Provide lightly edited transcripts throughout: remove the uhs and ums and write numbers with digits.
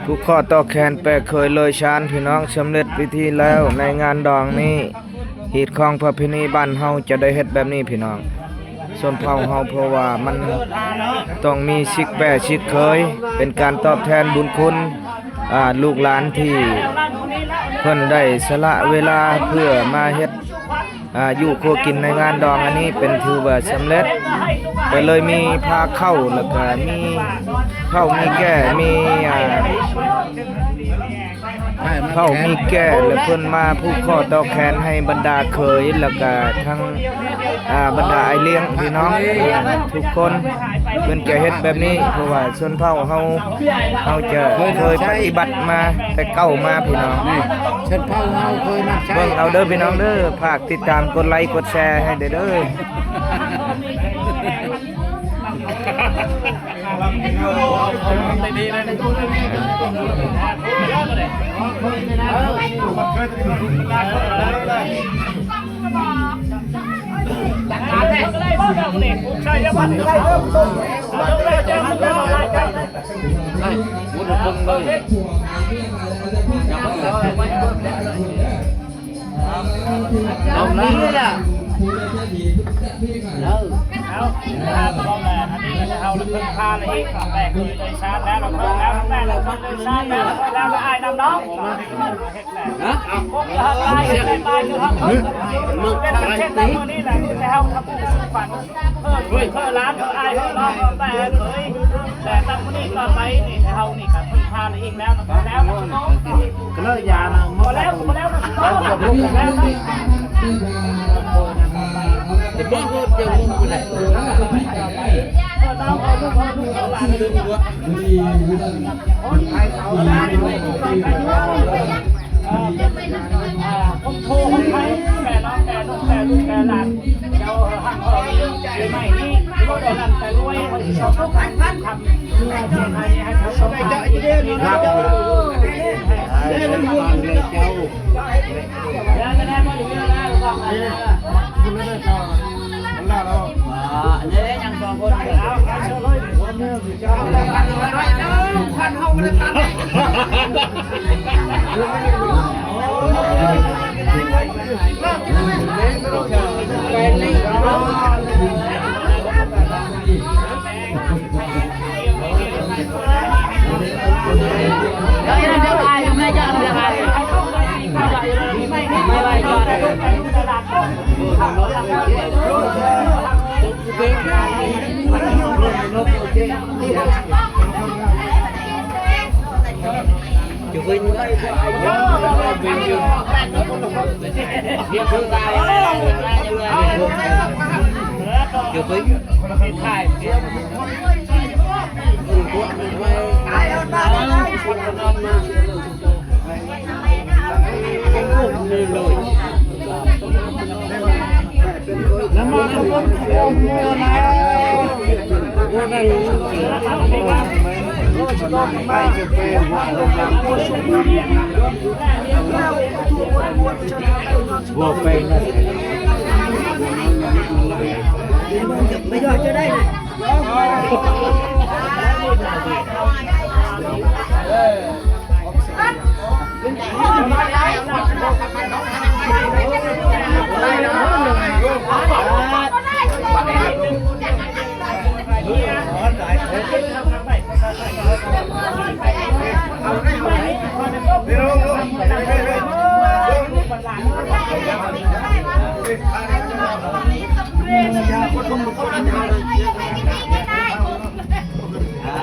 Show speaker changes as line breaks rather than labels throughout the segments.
ผู้ข้อต่อแขนแปะเคยเลยชานพี่น้องสำเร็จพิธีแล้วในงานดองนี้หีดของประเพณีบ้านเฮาจะได้เฮ็ดแบบนี้พี่น้องส่วนเผ่าเฮาเพราะว่ามันต้องมีชิกแปะชิกเคยเป็นการตอบแทนบุญคุณลูกหลานที่เพิ่นได้สละเวลาเพื่อมาเฮ็ดอยู่โคกินในงานดองอันนี้เป็นถือว่าสำเร็จไปเลยมีพาเข้าแล้วก็มีเข้ามีแก่มีเข้ามีแก่แล้วเพิ่นมาผู้ข้อต่อแขนให้บรรดาเคยแล้วก็ทั้งบรรดาไอเลี้ยงพี่น้องทุกคนเพิ่นจะเฮ็ดแบบนี้เพราะว่าส่วนเผ่าเฮาจะเคยปฏิบัติมาแต่เก่ามาพี่น้อง
ชนเผ่าเฮาเคยนำใช้
เบิ่งเอาเด้อพี่น้องเด้อฝากติดตามกดไลค์กดแชร์ให้เด้อ
เอานี้ล่ะ
เอาพร้อมแล้วอันนี้เราจะเอาเรื่องพาเลยแบกเลยชาร์จแล้วเราเพิ่มแล้วแบกเราเพิ่มเลยชาร์จแล้วแล้วเราอายน้ำน้องนะพวกเราอายอะไรไปอยู่ครับลูกเป็นเช่นนั้นนี่แหละที่เราทำผู้ฝันเพิ่มร้านเพิ่มอายเพิ่มน้องแต่เคยแต่ตั้งคนนี้ก็ไปนี่เรานี่กับเพิ่มพาเลยอีกแล้วแล้ว
ก็เลยยานะ
พอแล้วแล้ว
แต่บ้านก็จะมุ่งไปไหน
ผมโทรของใครแม่น้องแม่ลูกแม่ลูกแม่หลานเจ้าหักคอไม่นี่ก็ได้นั่นแต่รวยคนที่ชอบทุกข์ทำให้เขาชอบใจเย็นๆครับ
เจ้า
แล้วจะได้มาอยู่ที่นั่นหรือเปล่าคุณไม่ได้ต่อมันล่าเราเนี่ยยังสองคนแล้วเชื่อเลยคนเนี่ยเจ้าควันเฮาไม่ได้ตัด
อยู่bên đây bên dương địa phương taอยู่bênถ่ายน้ำมันต้นโค้งเนี่ยนะว่าได้บัวเป็นไม่ยอมจะได้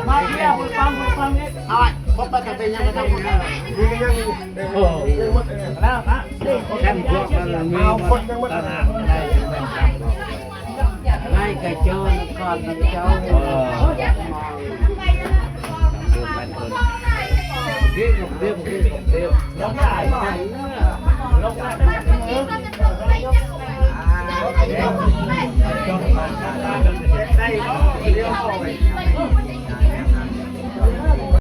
มาเที่ยวฟังนี่เอาพบกันเป็นยังไงครับโอ้แล้วนะแค่พวกมันมีคนยังไม่ได้ให้กระโจนก่อนกระโจนเดี๋ยวลงได้ลงได้